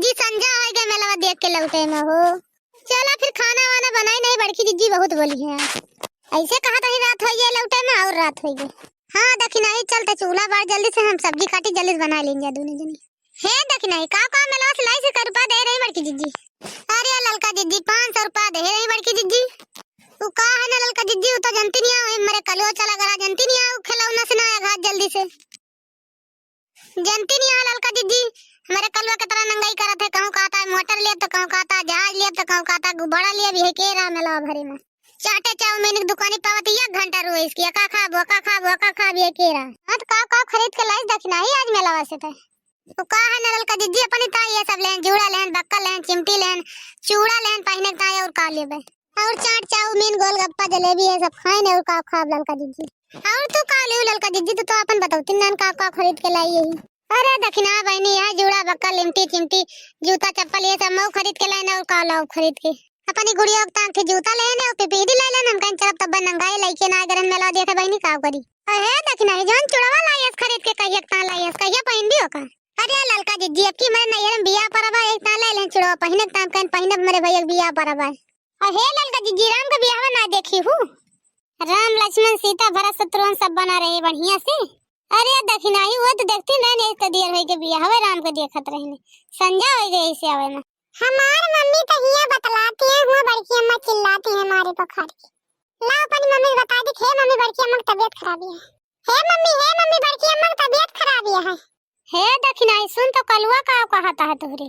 जिज्जी संजा हो गए मेला देख के लौटे में हो। चला फिर खाना वाना बनाई नहीं, बड़की जिज्जी बहुत बोली है। ऐसे कहा था रात हो गई लौटे में और रात हो गई। हाँ देखी नहीं चलते चूल्हा बार जल्दी से हम सब्जी काटी जल्दी से बना लेंगे दोनों जनी। है देखी नहीं का मेला सिलाई से रुपया दे रही बड़की जिज्जी। अरे ललका जिज्जी 500 रुपया दे रही बड़की जिज्जी। वो का है ना ललका जिज्जी, वो तो जानती नहीं है मेरे कलो चला गया, जानती नहीं है खिलौना से ना घाट जल्दी से जानती नहीं है ललका जिज्जी। मेरे कलवा की तरह नंगाई करत है, कहूं कहता है मोटर लिया तो कहूं कहता है जहाज लिया तो कहूं कहता है गुब्बारा लिया भी है के रहा मेला भरे में। चाटे चाउमीन की दुकानी पावती 1 घंटा रोए इसकी का खा भी है के रहा। हां तो का खरीद के लाई देखना ही आज मेला वैसे तो। तो का है ना ललका जिज्जी अपनी ताई ये सब लेन, जूड़ा लेन, बक्का लेन, चिमटी लेन, चूड़ा लेन पहने का और का लेबे और चाट चाउमीन गोलगप्पा जलेबी है सब खाए ने और का खा ललका जिज्जी। और तू का ले ललका जिज्जी तो अपन बताओ तीन का खरीद के लाई यही। अरे दक्षिणा बहनी है जूड़ा बक्का लिमटी चिमटी जूता चप्पल ये सब मऊ खरीद के लाए और का लाओ खरीद के अपनी गुड़िया के जूता लेने और पीपीडी ले लेना हम कहीं चलब तब नंगाई लइके ना गरन मेला देखे बहनी का करी। अरे दक्षिणा जोन चुड़वा लाइस खरीद के कहिए ता लाइस कहिए पहन दियो का। अरे ललका जिज्जी अब की मैं नैहर बियाह परबा एक ता ले लें चुड़वा पहने ताम कन पहने मेरे भैया बियाह परबा। अरे ललका जिज्जी राम का बियाह ना देखी हूं, राम लक्ष्मण सीता भरत शत्रुघ्न सब बना रहे बढ़िया से। अरे दक्षिणा ही वो तो देखती नहीं इसका देर होई के बियाह हवे राम को देखत रहने संजा हो गई इसे आवे में। हमार मम्मी तो हिया बतलाती है, हुआ बड़की अम्मा चिल्लाती है हमारे पखार की। ला अपनी मम्मी बता दी हे मम्मी बड़की अम्मा की तबीयत खराब है। हे मम्मी बड़की अम्मा की तबीयत खराब है। हे दक्षिणा सुन तो कलुआ का कहता है तोहरे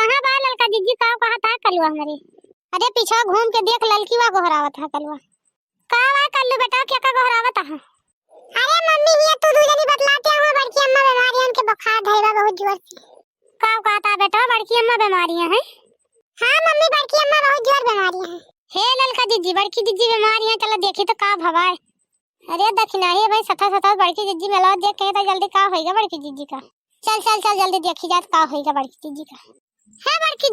कहां बा ललका जिज्जी का कहता है कलुआ हमारे। अरे पीछे घूम के देख ललकी वा गोहरावत है कलुआ का वा कल्लू बेटा क्या का गोहरावत है। अरे मम्मी ये तू दूसरी बतलाते हो बड़की अम्मा बीमारी है उनके बुखार धैर्य बहुत जोर से। का कहता बेटा बड़की अम्मा बीमारियां हैं। हां मम्मी बड़की अम्मा बहुत जोर बीमारियां हैं। हे ललका जिज्जी बड़की जिज्जी बीमारी है चलो देखी तो का भवाए। अरे दक्षिणा ही भाई सता बड़की जिज्जी मेला देख के तो जल्दी का होएगा बड़की जिज्जी का। चल जल्दी देखी जात का होएगा बड़की जिज्जी का। है बड़की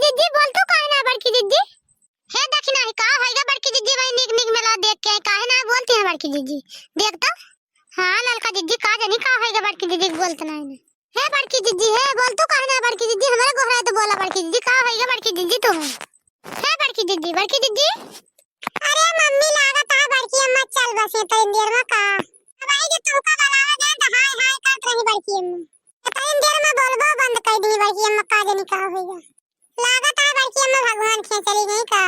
जिज्जी बोल तू काहे ना बड़की जिज्जी। हे दक्षिणा ही का होएगा बड़की जिज्जी भाई निक मेला देख के काहे ना बोलती है बड़की जिज्जी देख तो। हां ललका जिज्जी का जानी का होएगा बड़की जिज्जी बोलत नहीं है। हे बड़की जिज्जी है बोल तू काहे ना बड़की जिज्जी हमारे गोहरा तो बोला बड़की जिज्जी का होएगा बड़की जिज्जी तू। है बड़की जिज्जी अरे मम्मी लागत है बड़की अम्मा चल बस ये तो देर में का अब आई जो तू का बुलावा दे तो हाय करत रही बड़की अम्मा तो इन देर में बोलबो बंद कर दी बड़की अम्मा का जानी का होएगा। लागत है बड़की अम्मा भगवान के चली गई का।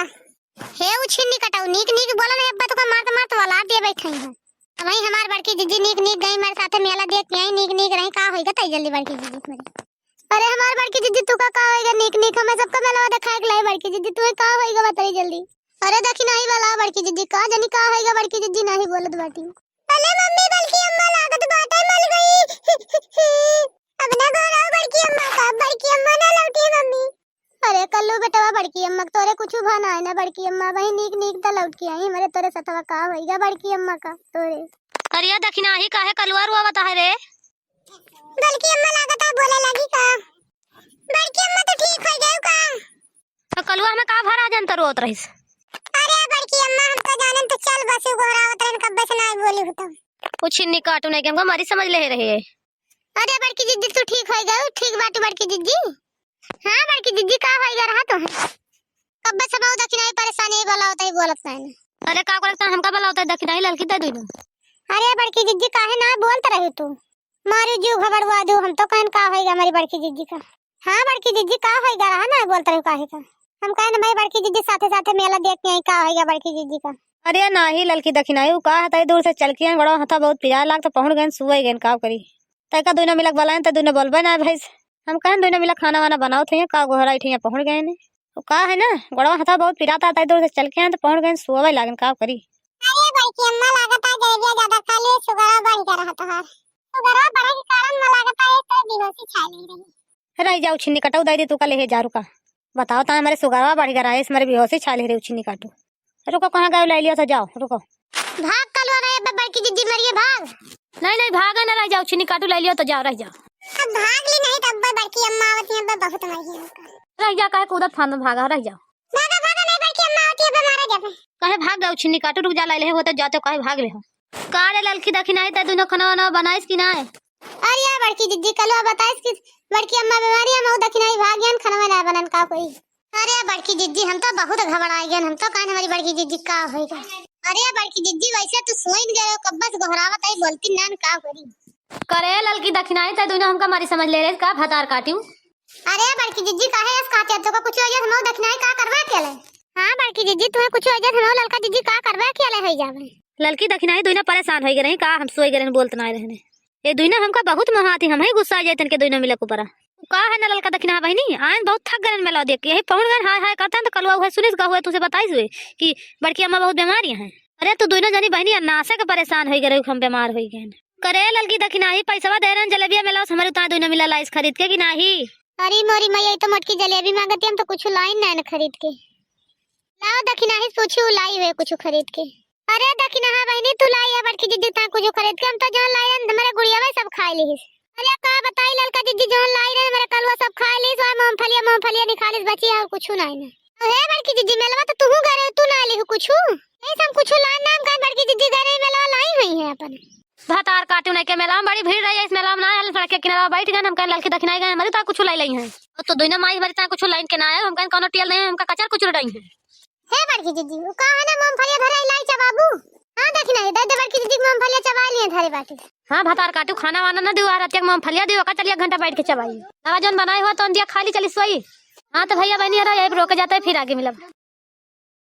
हे उछिन्नी कटाऊ निक बोला नहीं अब्बा तो का मारत वाला दे बैठई है। वही हमार बड़की जिज्जी निक गई मेरे साथे मेला देख के आई निक रही का होएगा तई जल्दी बड़की जिज्जी मेरे। अरे हमार बड़की जिज्जी तू का होएगा निक हमें सबका मेला दिखाए के लाई बड़की जिज्जी तू का होएगा बताई जल्दी। अरे देखी नहीं वाला बड़की जिज्जी का जानी का होएगा बड़की जिज्जी नहीं बोलत बाटी। अरे मम्मी बड़की अम्मा लागत बाटे मर गई अब ना बोला बड़की अम्मा का बड़की अम्मा ना लौटी मम्मी। अरे कल्लू बेटा बड़की अम्मा तोरे कुछ भाना है ना बड़की अम्मा वही निक त लौट के आई हमारे तोरे सतवा का होएगा बड़की अम्मा का तोरे। अरे दक्षिणा ही काहे कलुआ रुआ बता है रे। बड़की अम्मा लागत है बोले लगी का बड़की अम्मा तो ठीक हो गई का। तो कलुआ में का भरा जन तो रोत रहिस। अरे बड़की अम्मा हम तो जाने तो चल बस गोहरावत रहन कब से ना बोली होता कुछ नहीं काटू नहीं के हमको हमारी समझ ले रही है। अरे बड़की जिज्जी तू ठीक हो गई ठीक बाटी बड़की जिज्जी। हां बड़की जिज्जी का होएगा रहा तो कब से बहुत दक्षिणा परेशानी वाला होता है बोलत नहीं। अरे का करता हमका भला होता है दक्षिणा ही ललकी दे दू। अरे बड़की जिज्जी काहे ना बोलत रही तू मारी जीव खबरवा दू हम तो कहन का होएगा हमारी बड़की जिज्जी का। हां बड़की जिज्जी का होएगा रहा ना बोलत रही काहे का हम कहन भाई बड़की जिज्जी साथे मेला देख के आई का होएगा बड़की जिज्जी का। अरे ना ही ललकी दक्षिणा ही का हता दूर से चल के बड़ा हता बहुत पिया लाग तो पहुंच गए सुई गए का करी तय का दोनों मिलक बोलाए तो दोनों बोलबे ना भाई हम कहन दोनों मिलक खाना वाना बनाओ थे का गोहरा इठिया पहुंच गए ने तो का है ना गड़वा हता बहुत पिराता था दूर से चल के तो पहुंच गए सुई लागन का करी। अरे बड़की अम्मा लागत है जैविया ज्यादा खा ले शुगर बढ़ जा रहा था शुगर बढ़े के कारण में लागत है तो बेहोशी छा ले रही। रह जाओ छिन्नी कटाऊ दे दे तू का ले जा रुका बताओ ता हमारे सुगरवा बढ़ गया है इसमें बेहोशी छा ले रे छिन्नी काटू रुको कहां गए ले लिया था जाओ रुको भाग कलवा गए बड़की जिज्जी मरिए भाग। नहीं भागा ना रह जाओ छिन्नी काटू ले लिया तो जाओ रह जाओ। अब भाग ली नहीं तब बड़की अम्मा आवत है बहुत मरी है रह जा काहे कूदत फांद भागा रह जाओ। भागा नहीं बड़की अम्मा आवत है मारा जब काहे भाग गए छिन्नी काटू रुक जा ले होते जाते काहे भाग ले हो का रे ललकी दखिनाई त दुनो खाना वाना बनाइस कि ना। अरे यार बड़की जिज्जी कलवा बताइस कि बड़की अम्मा बीमारी हम दक्षिणाई भाग्यन खाना ना बनन का कोई। अरे बड़की जिज्जी हम तो बहुत घबराए गए, हम तो कान हमारी बड़की जिज्जी का होएगा। अरे बड़की जिज्जी वैसे तू सोइन गए हो, कब बस घबरावत आई बोलती नान का करी। करे ललकी दक्षिणाई ते दोनों हमका मारी समझ ले रहे का भतार काटियो। अरे बड़की जिज्जी काहे ऐस काटे तो का कुछ वजह हम दक्षिणाई का करवा केले। हां बड़की जिज्जी तुम्हें कुछ वजह हम ललका जिज्जी का करवा केले होई जावे। ललकी दक्षिणाई दोनों परेशान हो गए रही का हम सोई गए बोलत ना रहने। ये दोनों हमका बहुत महाती हम ही गुस्सा आ जाए तन के दोनों मिले ऊपर का है ना ललका दक्षिणा बहनी आज बहुत थक गए मेला देख के यही पहुंच गए हाय हाय करता तो कलवा हुए सुनिस का हुए तुझे बताई हुए कि बड़की अम्मा बहुत बीमारियां हैं। अरे तू दोनों जनी बहनी नासे के परेशान हो गए हम बीमार हो गए। करे ललकी दक्षिणाई पैसा दे रहे जलेबिया मेला हमारे उतना दोनों मिला लाइस खरीद के कि नहीं। अरे मोरी मैया तो मोटकी जलेबी मांगती हम तो कुछ लाइन ना खरीद के लाओ दक्षिणाई पूछू लाई वे कुछ खरीद के। अरे दक्षिणा बहनी तू लाई है बड़की जिज्जी ता कुछ खरीद के हम तो जहां लाई हमारे गुड़िया में सब खा ली। अरे का बताई ललका जिज्जी जहां लाई रे मेरे कलवा सब खा ली सो मूंगफलिया निकालिस बची और कुछ नहीं ना। हे बड़की जिज्जी मेलवा तो तू घरे तू ना ली कुछ नहीं सब कुछ लाई नाम का बड़की जिज्जी घरे मेलवा लाई हुई है अपन भतार काटू नहीं के मेला में बड़ी भीड़ रही है इस मेला में ना आयल सड़क के किनारे बैठ गए हम कहीं ललकी दक्षिणाई गए हमारी ता कुछ लाई लाई है तो दोनों माई हमारी ता कुछ लाइन के ना आए हम कहीं कोनो टेल नहीं हमका कचर कुछ रही है। हे बड़की जिज्जी वो का है ना मूंगफलिया धरे लाई चा बाबू। हां दक्षिणाई दे दे बड़की जिज्जी मूंगफलिया चबा लिए धरे बाटे। हां भतार काटू खाना वाना ना दियो रात के मूंगफलिया दियो का चलिए घंटा बैठ के चबाई दवा जन बनाई हो तो दिया खाली चली सोई। हां तो भैया बहनी अरे यही रोक जाते फिर आगे मिलब।